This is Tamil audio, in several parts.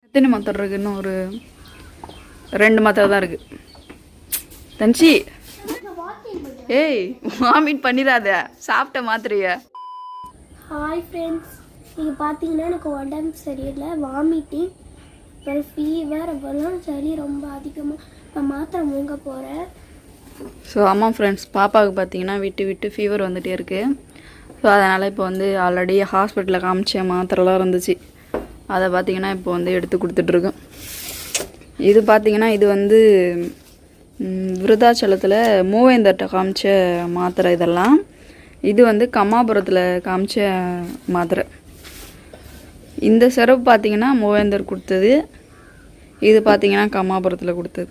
எத்தனை மாத்திரை இருக்கு? இன்னும் ஒரு 2 மாத்திரை தான் இருக்கு. தன்சி, ஏய் வாமிட் பண்ணிடாத, சாப்பிட்ட மாத்திரைய. ஹாய் ஃப்ரெண்ட்ஸ், நீங்கள் பார்த்தீங்கன்னா எனக்கு உடம்பு சரியில்லை, வாமிட்டிங், அப்புறம் ஃபீவர், அப்புறம் சளி ரொம்ப அதிகமாக. நான் மாத்திரை முழுங்க போகிறேன். ஸோ ஆமாம் ஃப்ரெண்ட்ஸ், பாப்பாவுக்கு பார்த்தீங்கன்னா விட்டு ஃபீவர் வந்துகிட்டே இருக்குது. ஸோ அதனால் இப்போ வந்து ஆல்ரெடி ஹாஸ்பிட்டலில் காமிச்ச மாத்திரைலாம் இருந்துச்சு, அதை பார்த்திங்கன்னா இப்போ வந்து எடுத்து கொடுத்துட்ருக்கேன். இது பார்த்திங்கன்னா இது வந்து விருதாச்சலத்தில் மூவேந்தர்கிட்ட காமிச்ச மாத்திரை இதெல்லாம். இது வந்து கம்மாபுரத்தில் காமிச்ச மாத்திரை. இந்த சிரப்பு பார்த்திங்கன்னா மூவேந்தர் கொடுத்தது, இது பார்த்திங்கன்னா கம்மாபுரத்தில் கொடுத்தது.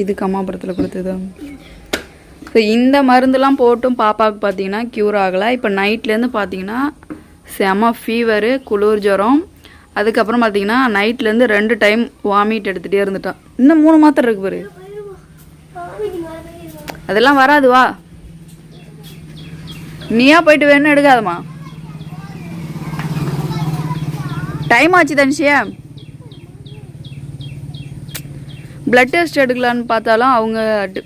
இது கம்மாபுரத்தில் கொடுத்தது. ஸோ இந்த மருந்துலாம் போட்டும் பாப்பாவுக்கு பார்த்தீங்கன்னா க்யூர் ஆகலை. இப்போ நைட்லேருந்து பார்த்தீங்கன்னா செம ஃபீவரு, குளிர் ஜுரம். அதுக்கப்புறம் பார்த்தீங்கன்னா நைட்லேருந்து 2 டைம் வாமிட் எடுத்துகிட்டே இருந்துட்டான். இன்னும் 3 மாத்திரை இருக்கு பாரு. அதெல்லாம் வராது, வா நீயா போயிட்டு வேணும், எடுக்காதம்மா. டைம் ஆச்சு தனிச்சியா. பிளட் டெஸ்ட் எடுக்கலான்னு பார்த்தாலும் அவங்க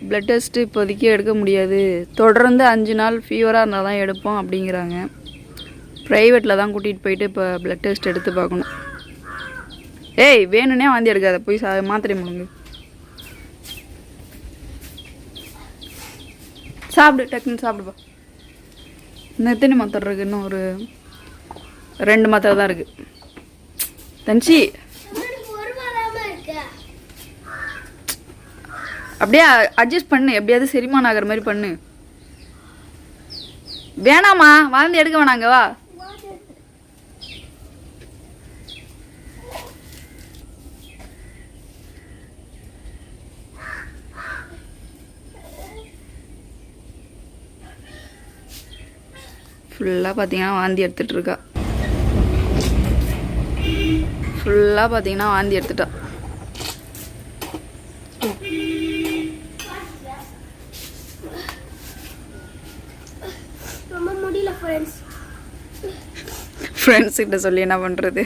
பிளட் டெஸ்ட்டு இப்போதைக்கு எடுக்க முடியாது, தொடர்ந்து 5 நாள் ஃபீவராக இருந்தால் தான் எடுப்போம் அப்படிங்கிறாங்க. ப்ரைவேட்டில் தான் கூட்டிகிட்டு போயிட்டு இப்போ பிளட் டெஸ்ட் எடுத்து பார்க்கணும். ஏய் வேணும்னே வாந்தி எடுக்காத, போய் மாத்திரை முழுங்கு, சாப்பிடு, டக்குன்னு சாப்பிடுப்பா. இன்னும் எத்தனை மாத்திரை இருக்குது? இன்னும் ஒரு 2 மாத்திரை தான் இருக்குது. தன்சி, அப்படியே அட்ஜஸ்ட் பண்ணு, எப்படியாவது செரிமானம் ஆகிற மாதிரி பண்ணு. வேணாமா, வாந்தி எடுக்க வேணாங்க, வா. ஃபுல்லாக பார்த்தீங்கன்னா வாந்தி எடுத்துகிட்டு இருக்கா. ஃபுல்லாக பார்த்தீங்கன்னா வாந்தி எடுத்துட்டா. ஃப்ரெண்ட்ஸ் கிட்ட சொல்லி என்ன பண்ணுறது?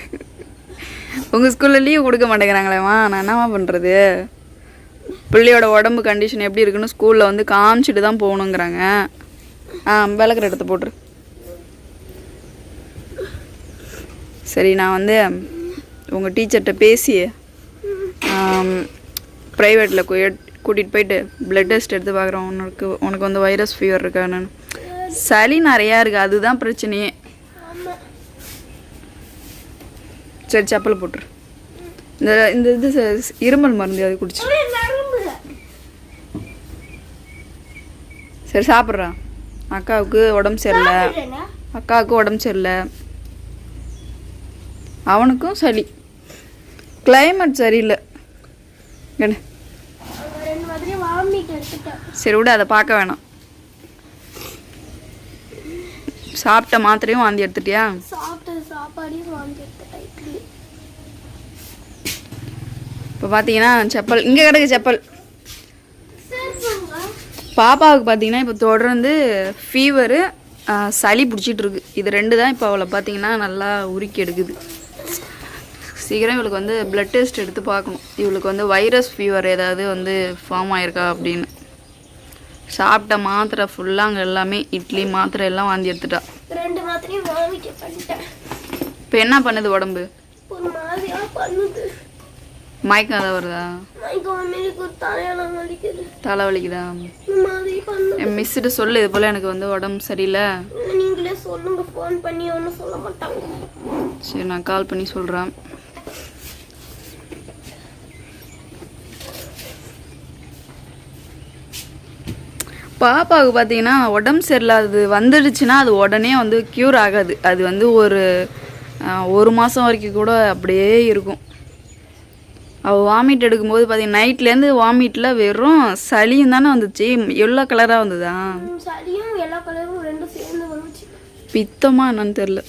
உங்கள் ஸ்கூலில் லீவ் கொடுக்க மாட்டேங்கிறாங்களேம்மா, நான் என்னம்மா பண்ணுறது? பிள்ளையோட உடம்பு கண்டிஷன் எப்படி இருக்குன்னு ஸ்கூலில் வந்து காமிச்சிட்டு தான் போகணுங்கிறாங்க. விளக்குற இடத்த போட்டுரு. சரி, நான் வந்து உங்கள் டீச்சர்கிட்ட பேசி ப்ரைவேட்டில் கூட்டிகிட்டு போயிட்டு பிளட் டெஸ்ட் எடுத்து பார்க்குறோம். உனக்கு வந்து வைரஸ் ஃபீவர் இருக்கா என்னன்னு. சளி நிறையா இருக்குது, அதுதான் பிரச்சனையே. சரி, செப்பல் போட்டுரு. இந்த இது இருமல் மருந்து அது குடிச்சு. சரி சாப்பிட்றா. அக்காவுக்கு உடம்பு சரியில்லை, அவனுக்கும் சளி, கிளைமேட் சரியில்லை. சரி விட, அதை பார்க்க வேணாம். சாப்பிட்ட மாத்திரையும் வாந்தி எடுத்துட்டியா? இப்போ பார்த்தீங்கன்னா செப்பல் இங்கே கிடக்கு. செப்பல் பாப்பாவுக்கு பார்த்தீங்கன்னா இப்போ தொடர்ந்து ஃபீவரு, சளி பிடிச்சிட்டு இருக்கு. இது 2 தான் இப்போ அவளை பார்த்தீங்கன்னா நல்லா உருக்கி எடுக்குது. சீக்கிரம் இவளுக்கு வந்து பிளட் டெஸ்ட் எடுத்து பார்க்கணும், இவளுக்கு வந்து வைரஸ் ஃபீவர் ஏதாவது வந்து ஃபார்ம் ஆயிருக்கா அப்படின்னு. சாப்பிட்ட மாத்திரை ஃபுல்லாக அங்கே எல்லாமே இட்லி மாத்திரை எல்லாம் வாந்தி எடுத்துட்டா. 2 மாத்திரையும் வாமிட் பண்ணிட்டேன். இப்போ என்ன பண்ணுது உடம்பு? ஒரு மாதிரியா பண்ணுது. மயக்கம் ஏதாவது வருதா? தலை வலிக்குதா? என் மிஸ்ஸிட்ட சொல்லு, இது போல் எனக்கு வந்து உடம்பு சரியில்லை. நீங்களே சொல்லுங்க, ஃபோன் பண்ணி ஒன்றும் சொல்ல மாட்டாங்க. சரி, நான் கால் பண்ணி சொல்கிறேன். பாப்பாவுக்கு பார்த்தீங்கன்னா உடம்பு சரியில்லாதது வந்துடுச்சுன்னா அது உடனே வந்து க்யூர் ஆகாது. அது வந்து ஒரு மாதம் வரைக்கும் கூட அப்படியே இருக்கும். அவள் வாமிட் எடுக்கும்போது பார்த்தீங்கன்னா நைட்லேருந்து வாமிட்டில் வெறும் சளியும் தானே வந்துச்சு. எல்லோ கலராக வந்ததா? பித்தமாக என்னன்னு தெரில.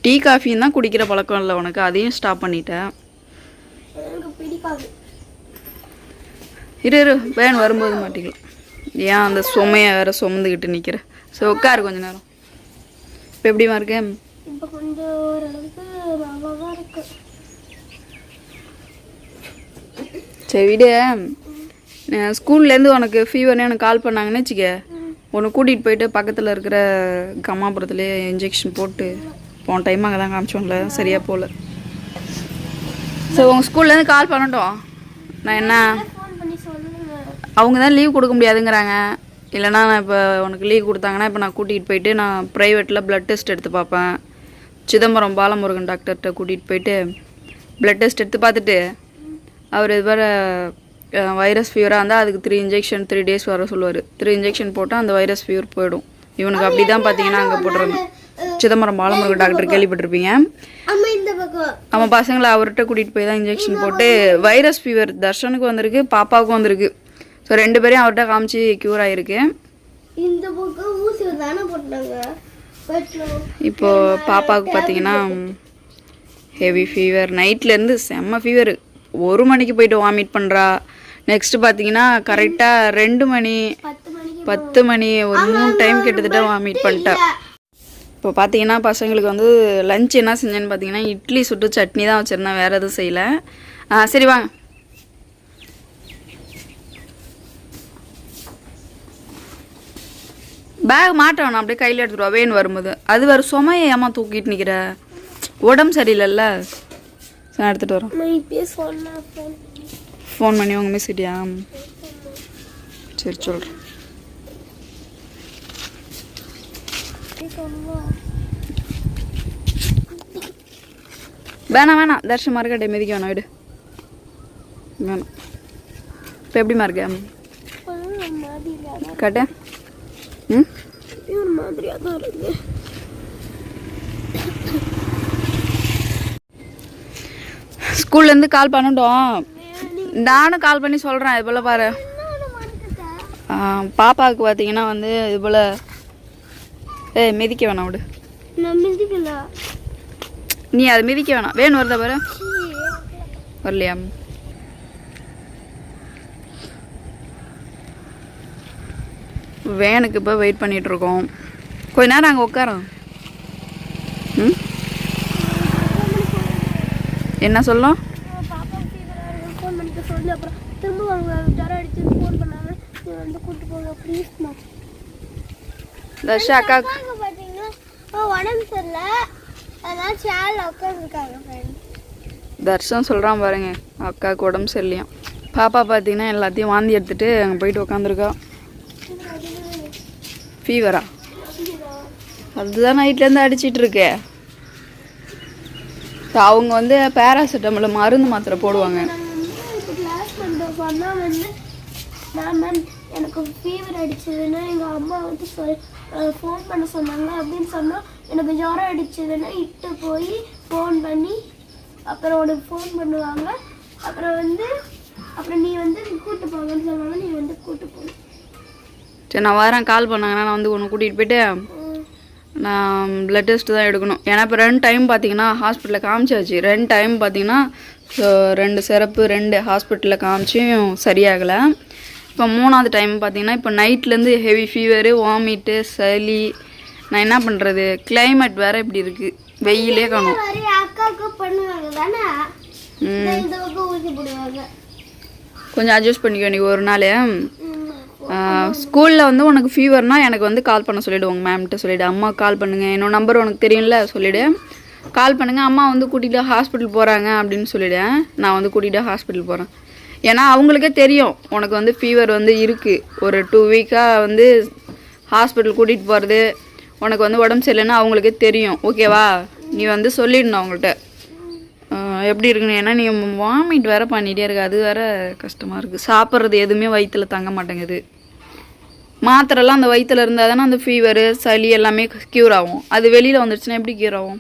டீ காஃபியும் தான் குடிக்கிற பழக்கம் இல்லை உனக்கு, அதையும் ஸ்டாப் பண்ணிட்டேன். இரு வேன் வரும்போது மாட்டிக்கலாம். ஏன் அந்த சுமையை வேற சுமந்துக்கிட்டு நிற்கிற? ஸோ உட்காரு கொஞ்ச நேரம். இப்போ எப்படிமா இருக்கேன்? இப்போ கொஞ்சம் ஓரளவுக்கு சரி விடு. ஸ்கூல்லேருந்து உனக்கு ஃபீவர்னு எனக்கு கால் பண்ணாங்கன்னு வச்சுக்க, உன்னை கூட்டிகிட்டு போயிட்டு பக்கத்தில் இருக்கிற கம்மாபுரத்துலேயே இன்ஜெக்ஷன் போட்டு போன டைம் அங்கே தான் காமிச்சோம்ல, சரியாக போகல. ஸோ உங்கள் ஸ்கூல்லேருந்து கால் பண்ணட்டும். நான் என்ன ஃபோன் பண்ணி சொல்லுங்க. அவங்க தான் லீவ் கொடுக்க முடியாதுங்கிறாங்க. இல்லைனா நான் இப்போ உனக்கு லீவ் கொடுத்தாங்கன்னா இப்போ நான் கூட்டிகிட்டு போயிட்டு நான் ப்ரைவேட்டில் ப்ளட் டெஸ்ட் எடுத்து பார்ப்பேன். சிதம்பரம் பாலமுருகன் டாக்டர்கிட்ட கூட்டிகிட்டு போயிட்டு ப்ளட் டெஸ்ட் எடுத்து பார்த்துட்டு அவர் இது வேறு வைரஸ் ஃபீவராக இருந்தால் அதுக்கு 3 இன்ஜெக்ஷன் 3 days வர சொல்லுவார். 3 இன்ஜெக்ஷன் போட்டால் அந்த வைரஸ் ஃபீவர் போயிடும். இவனுக்கு அப்படி தான் பார்த்தீங்கன்னா அங்கே போட்டுருங்க. சிதம்பரம் பாலமுருகன் டாக்டர் கேள்விப்பட்டிருப்பீங்க. அவன் பசங்களை அவர்கிட்ட கூட்டிகிட்டு போய் தான் இன்ஜெக்ஷன் போட்டு வைரஸ் ஃபீவர் தர்ஷனுக்கு வந்திருக்கு, பாப்பாவுக்கும் வந்திருக்கு. ஸோ 2 பேரையும் அவர்கிட்ட காமிச்சு க்யூர் ஆகிருக்கு. இந்த பக்கம் ஊசி தானே போட்டாங்க. இப்போது பாப்பாவுக்கு பார்த்தீங்கன்னா ஹெவி ஃபீவர், நைட்லேருந்து செம்ம ஃபீவர். 1 மணிக்கு போயிட்டு வாமிட் பண்ணுறா. நெக்ஸ்ட்டு பார்த்தீங்கன்னா கரெக்டாக 2 மணி 10 மணி ஒரு 3 டைம் கிட்டத்தட்ட வாமிட் பண்ணிட்டா. இப்போ பார்த்தீங்கன்னா பசங்களுக்கு வந்து லஞ்ச் என்ன செஞ்சேன்னு பார்த்தீங்கன்னா இட்லி சுட்டு சட்னி தான் வச்சுருந்தேன், வேறு எதுவும் செய்யலை. சரி வாங்க. பேக் மாட்ட வேணாம், அப்படியே கையில் எடுத்துருவா வேன் வரும்போது. அது வேறு சுமையை ஏமா தூக்கிட்டு நிற்கிற, உடம்பு சரியில்லைல்ல. சரி நான் எடுத்துகிட்டு வரோம். ஃபோன் பண்ணி உங்கள் மிஸ் கிட்டியா? சரி சொல்கிறேன். வேணாம் தர்ஷன் மார்க்கெட்டை மிதிக்க வேணாம், விடு வேணாம். இப்போ எப்படிமா இருக்க கட்ட? ஸ்கூல்லேருந்து கால் பண்ணட்டும். நானும் கால் பண்ணி சொல்கிறேன். இது போல் பாரு, பாப்பாவுக்கு பார்த்தீங்கன்னா வந்து இது போல் மிதிக்க வேணாம், விடு. நீ அதை மிதிக்க வேணாம். வேணும் வருதா பாரு, வரலையா? வேனுக்கு இப்போ வெயிட் பண்ணிகிட்ருக்கோம். கொஞ்ச நேரம் அங்கே உட்காரோம். என்ன சொல்லலாம்? தர்ஷா அக்காக்கு தர்ஷன் சொல்கிறான் பாருங்க, அக்காவுக்கு உடம்பு சரியில்லையா. பாப்பா பார்த்தீங்கன்னா எல்லாத்தையும் வாந்தி எடுத்துகிட்டு அங்கே போயிட்டு உக்காந்துருக்கா. ஃபீவரா? அதுதான் நைட்லேருந்து அடிச்சிட்டு இருக்கே. அவங்க வந்து பேராசிட்டமால் மருந்து மாத்திரை போடுவாங்க. எனக்கு ஃபீவர் அடிச்சதுன்னா எங்கள் அம்மா வந்து ஃபோன் பண்ண சொன்னாங்க. அப்படின்னு சொன்னால் எனக்கு ஜுரம் அடிச்சதுன்னா இட்டு போய் ஃபோன் பண்ணி அப்புறம் உனக்கு ஃபோன் பண்ணுவாங்க. அப்புறம் நீ வந்து கூப்பிட்டு போங்கன்னு சொன்னாங்க. நீ வந்து கூப்பிட்டு போகணும். சரி நான் வரேன். கால் பண்ணாங்கன்னா நான் வந்து ஒன்று கூட்டிகிட்டு போயிட்டு நான் ப்ளட் டெஸ்ட்டு தான் எடுக்கணும். ஏன்னா இப்போ 2 டைம் பார்த்தீங்கன்னா ஹாஸ்பிட்டலில் காமிச்சாச்சு. 2 டைம் பார்த்தீங்கன்னா 2 சிறப்பு 2 ஹாஸ்பிட்டலில் காமிச்சும் சரியாகலை. இப்போ 3ஆவது டைம் பார்த்தீங்கன்னா இப்போ நைட்லேருந்து ஹெவி ஃபீவரு, வாமிட்டு, சளி. நான் என்ன பண்ணுறது? கிளைமேட் வேறு இப்படி இருக்குது, வெயிலே காணும். கொஞ்சம் அட்ஜஸ்ட் பண்ணிக்கோ நீ ஒரு நாள். ஸ்கூலில் வந்து உனக்கு ஃபீவர்னால் எனக்கு வந்து கால் பண்ண சொல்லிவிடு, உங்கள் மேம்கிட்ட சொல்லிவிடு. அம்மா கால் பண்ணுங்கள், என்னோட நம்பர் உனக்கு தெரியும்ல, சொல்லிவிடு. கால் பண்ணுங்கள், அம்மா வந்து கூட்டிகிட்டு ஹாஸ்பிட்டல் போகிறாங்க அப்படின்னு சொல்லிவிடுவேன். நான் வந்து கூட்டிகிட்டு ஹாஸ்பிட்டல் போகிறேன். ஏன்னா அவங்களுக்கே தெரியும் உனக்கு வந்து ஃபீவர் வந்து இருக்குது. ஒரு 2 வீக்காக வந்து ஹாஸ்பிட்டல் கூட்டிகிட்டு போகிறது, உனக்கு வந்து உடம்பு சரியில்லைன்னா அவங்களுக்கே தெரியும். ஓகேவா? நீ வந்து சொல்லிடணும் அவங்கள்ட்ட எப்படி இருக்குன்னு. ஏன்னா நீ வாமிட் வேறு பண்ணிகிட்டே இருக்க, அது வேறு கஷ்டமாக இருக்குது. சாப்பிட்றது எதுவுமே வயிற்றில் தங்க மாட்டேங்குது. மாத்திரைலாம் அந்த வயிற்றில் இருந்தால் தானே அந்த ஃபீவரு, சளி எல்லாமே க்யூர் ஆகும். அது வெளியில் வந்துடுச்சுன்னா எப்படி க்யூர் ஆகும்?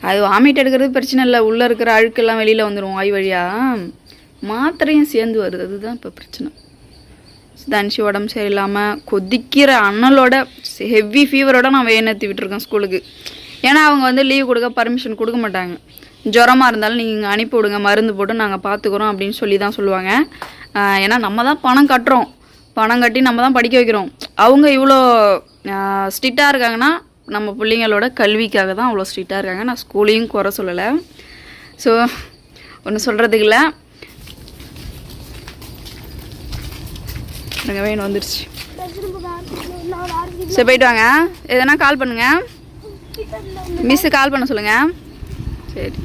அது வாமிட் எடுக்கிறது பிரச்சனை இல்லை, உள்ளே இருக்கிற அழுக்கெல்லாம் வெளியில் வந்துடும் வாய் வழியாக. மாத்திரையும் சேர்ந்து வருது, அதுதான் இப்போ பிரச்சனை. தனுஷி உடம்பு சரியில்லாமல் கொதிக்கிற அண்ணலோட ஹெவி ஃபீவரோட நான் வேணேற்றி விட்டுருக்கேன் ஸ்கூலுக்கு. ஏன்னா அவங்க வந்து லீவ் கொடுக்க பர்மிஷன் கொடுக்க மாட்டாங்க. ஜுரமாக இருந்தாலும் நீங்கள் இங்கே அனுப்பி விடுங்க, மருந்து போட்டு நாங்கள் பார்த்துக்குறோம் அப்படின்னு சொல்லி தான் சொல்லுவாங்க. ஏன்னா நம்ம தான் பணம் கட்டுறோம், பணம் கட்டி நம்ம தான் படிக்க வைக்கிறோம். அவங்க இவ்வளோ ஸ்ட்ரிக்டாக இருக்காங்கன்னா நம்ம பிள்ளைங்களோட கல்விக்காக தான் அவ்வளோ ஸ்ட்ரிக்டாக இருக்காங்க. நான் ஸ்கூலையும் குறை சொல்லலை. ஸோ ஒன்று சொல்கிறதுக்கு இல்லை, எங்கள் வெயின் வந்துருச்சு. நான் ஆரம்பிக்கிறேன். சரி போயிட்டு வாங்க. எதனா கால் பண்ணுங்க, மிஸ்ஸு கால் பண்ண சொல்லுங்க. சரி.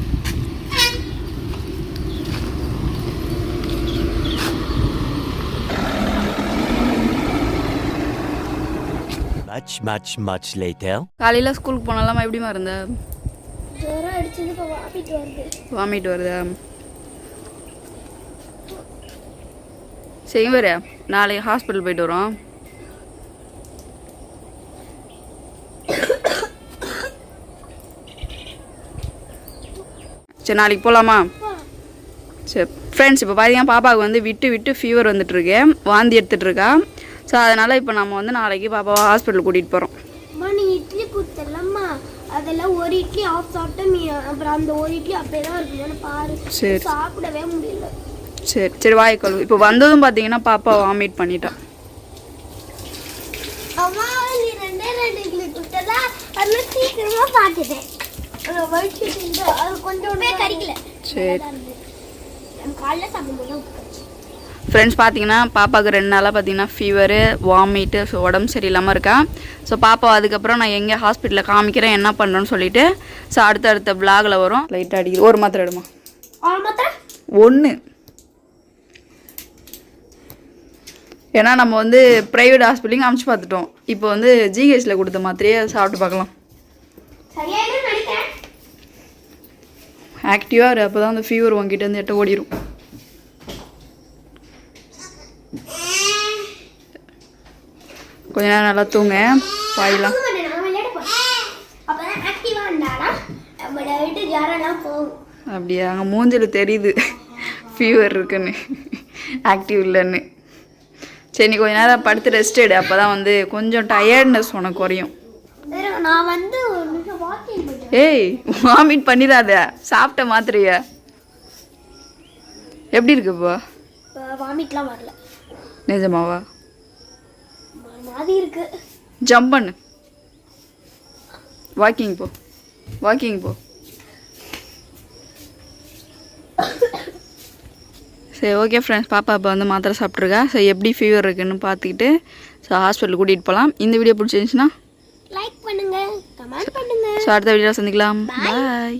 Much later. காலையில் ஸ்கூலுக்கு போனாலாமா? எப்படிமா இருந்த? ஜுரம் அடிச்சது, இப்போ வாமிட் வருது. வாமிட் வருதா? சரி வர நாளைக்கு ஹாஸ்பிட்டல் போயிட்டு வரோம். சரி நாளைக்கு போகலாமா? சரி ஃப்ரெண்ட்ஸ், இப்போ பார்த்தீங்கன்னா பாப்பாவுக்கு வந்து விட்டு விட்டு ஃபீவர் வந்துட்டுருக்கு, வாந்தி எடுத்துகிட்டு இருக்கா. ஸோ அதனால் இப்போ நம்ம வந்து நாளைக்கு பாப்பாவை ஹாஸ்பிட்டல் கூட்டிகிட்டு போகிறோம். அம்மா நீ இட்லி கொடுத்தலம்மா, அதெல்லாம் ஒரு இட்லி ஆஃப் சாப்பிட்டா நீ அப்புறம் அந்த ஒரு இட்லி அப்படியே தான் இருக்குன்னு பாரு. சரி சாப்பிடவே முடியல. சரி சரி வாய் கழுவு. இப்போ வந்ததும் பார்த்தீங்கன்னா பாப்பா வாமிட் பண்ணிட்டான். அம்மா நீ ரெண்டே இட்லி கொடுத்ததா அது சீக்கிரமா பார்த்துட்டேன். அது கொஞ்சம் கறிக்கல. சரி காலைல சாப்பிடும்போது ஃப்ரெண்ட்ஸ் பார்த்தீங்கன்னா பாப்பாவுக்கு 2 நாளாக பார்த்தீங்கன்னா ஃபீவரு, வாமிட்டு, ஸோ உடம்பு சரியில்லாமல் இருக்கா. ஸோ பாப்பா அதுக்கப்புறம் நான் எங்கே ஹாஸ்பிட்டலில் காமிக்கிறேன், என்ன பண்ணுறேன்னு சொல்லிட்டு ஸோ அடுத்த விளாகில் வரும். லைட்டாக அடிக்குது. ஒரு மாத்திரை எடுமா. ஒன்று. ஏன்னா நம்ம வந்து ப்ரைவேட் ஹாஸ்பிட்டலையும் காமிச்சு பார்த்துட்டோம். இப்போ வந்து ஜிஹெச்சில் கொடுத்த மாத்திரையே சாப்பிட்டு பார்க்கலாம். ஆக்டிவாக இரு, அப்போ தான் அந்த ஃபீவர் உங்ககிட்ட வந்து எட்ட ஓடிடும். கொஞ்ச நேரம் நல்லா தூங்க பாயலாம். அப்படியா? அங்கே மூஞ்சில் தெரியுது ஃபீவர் இருக்குன்னு, ஆக்டிவ் இல்லைன்னு. சரி நீ கொஞ்ச நேரம் படுத்து ரெஸ்ட் எடு, அப்போ தான் வந்து கொஞ்சம் டயர்ட்னஸ் உனக்கு குறையும். நான் வந்து ஏய் வாமிட் பண்ணிடாத, சாப்பிட்ட மாத்திரைய. எப்படி இருக்குப்பா? வாமிட்லாம் வரல. நிஜமாவா? மாதிரி இருக்கு. ஜம்ப் பண்ணு, வாக்கிங் போ, வாக்கிங் போ. சரி ஓகே ஃப்ரெண்ட்ஸ், பாப்பா இப்போ வந்து மாத்திரை சாப்பிட்ருக்கா. ஸோ எப்படி ஃபீவர் இருக்குன்னு பார்த்துக்கிட்டு ஸோ ஹாஸ்பிட்டல் கூட்டிகிட்டு போகலாம். இந்த வீடியோ பிடிச்சிருந்துச்சுன்னா லைக் பண்ணுங்க, கமெண்ட் பண்ணுங்க. ஸோ அடுத்த வீடியோவில் சந்திக்கலாம். பாய்.